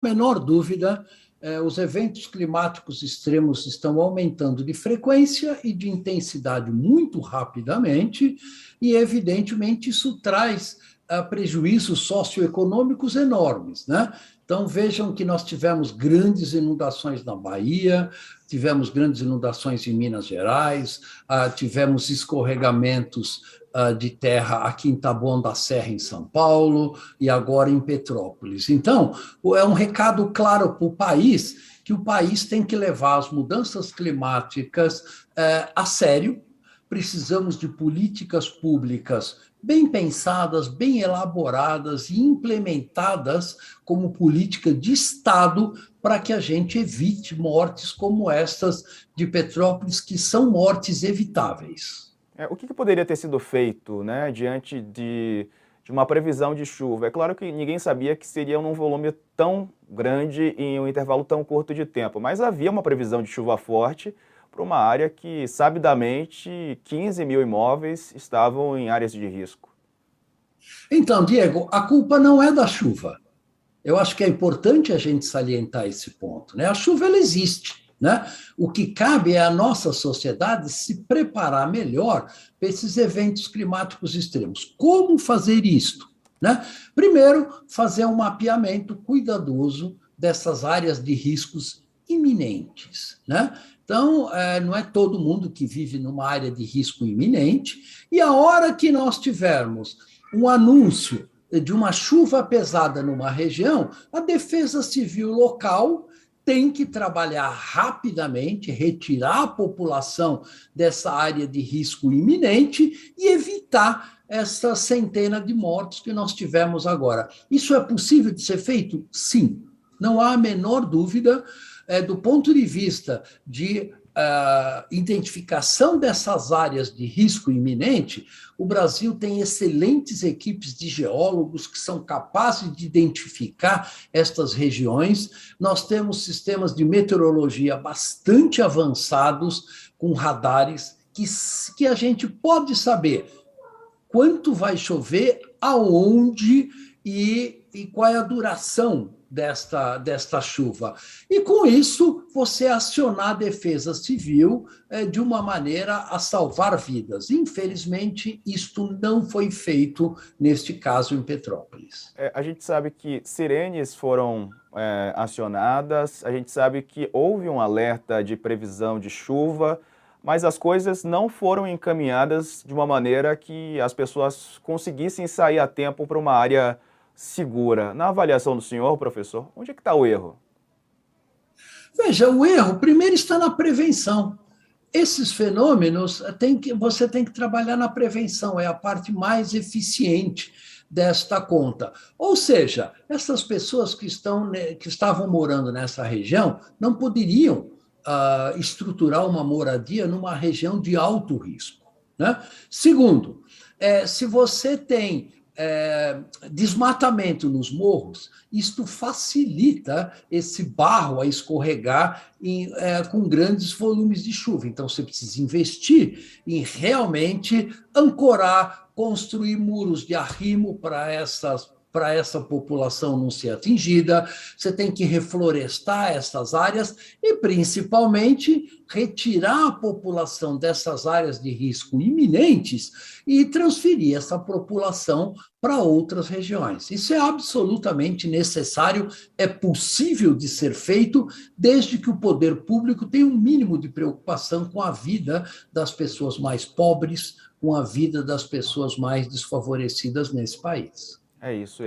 menor dúvida, os eventos climáticos extremos estão aumentando de frequência e de intensidade muito rapidamente, e, evidentemente, isso traz prejuízos socioeconômicos enormes, né? Então, vejam que nós tivemos grandes inundações na Bahia, tivemos grandes inundações em Minas Gerais, tivemos escorregamentos de terra aqui em Taboão da Serra, em São Paulo, e agora em Petrópolis. Então, é um recado claro para o país, que o país tem que levar as mudanças climáticas a sério. Precisamos de políticas públicas bem pensadas, bem elaboradas e implementadas como política de Estado para que a gente evite mortes como estas de Petrópolis, que são mortes evitáveis. O que poderia ter sido feito, né, diante de uma previsão de chuva? É claro que ninguém sabia que seria num volume tão grande em um intervalo tão curto de tempo, mas havia uma previsão de chuva forte para uma área que, sabidamente, 15 mil imóveis estavam em áreas de risco. Então, Diego, a culpa não é da chuva. Eu acho que é importante a gente salientar esse ponto, né? A chuva, ela existe, né? O que cabe é a nossa sociedade se preparar melhor para esses eventos climáticos extremos. Como fazer isto, né? Primeiro, fazer um mapeamento cuidadoso dessas áreas de riscos iminentes, né? Então, não é todo mundo que vive numa área de risco iminente, e a hora que nós tivermos um anúncio de uma chuva pesada numa região, a Defesa Civil local tem que trabalhar rapidamente, retirar a população dessa área de risco iminente e evitar essa centena de mortos que nós tivemos agora. Isso é possível de ser feito? Sim, não há a menor dúvida. Do ponto de vista de identificação dessas áreas de risco iminente, o Brasil tem excelentes equipes de geólogos que são capazes de identificar estas regiões. Nós temos sistemas de meteorologia bastante avançados, com radares, que a gente pode saber quanto vai chover, aonde e qual é a duração desta chuva. E, com isso, você acionar a defesa civil de uma maneira a salvar vidas. Infelizmente, isto não foi feito neste caso em Petrópolis. A gente sabe que sirenes foram acionadas, a gente sabe que houve um alerta de previsão de chuva, mas as coisas não foram encaminhadas de uma maneira que as pessoas conseguissem sair a tempo para uma área segura. Na avaliação do senhor, professor, onde é que está o erro? Veja, o erro primeiro está na prevenção. Esses fenômenos você tem que trabalhar na prevenção, é a parte mais eficiente desta conta. Ou seja, essas pessoas que estavam morando nessa região não poderiam estruturar uma moradia numa região de alto risco, né? Segundo, se você tem desmatamento nos morros, isto facilita esse barro a escorregar com grandes volumes de chuva. Então, você precisa investir em realmente ancorar, construir muros de arrimo para essa população não ser atingida, você tem que reflorestar essas áreas e, principalmente, retirar a população dessas áreas de risco iminentes e transferir essa população para outras regiões. Isso é absolutamente necessário, é possível de ser feito, desde que o poder público tenha um mínimo de preocupação com a vida das pessoas mais pobres, com a vida das pessoas mais desfavorecidas nesse país. É isso.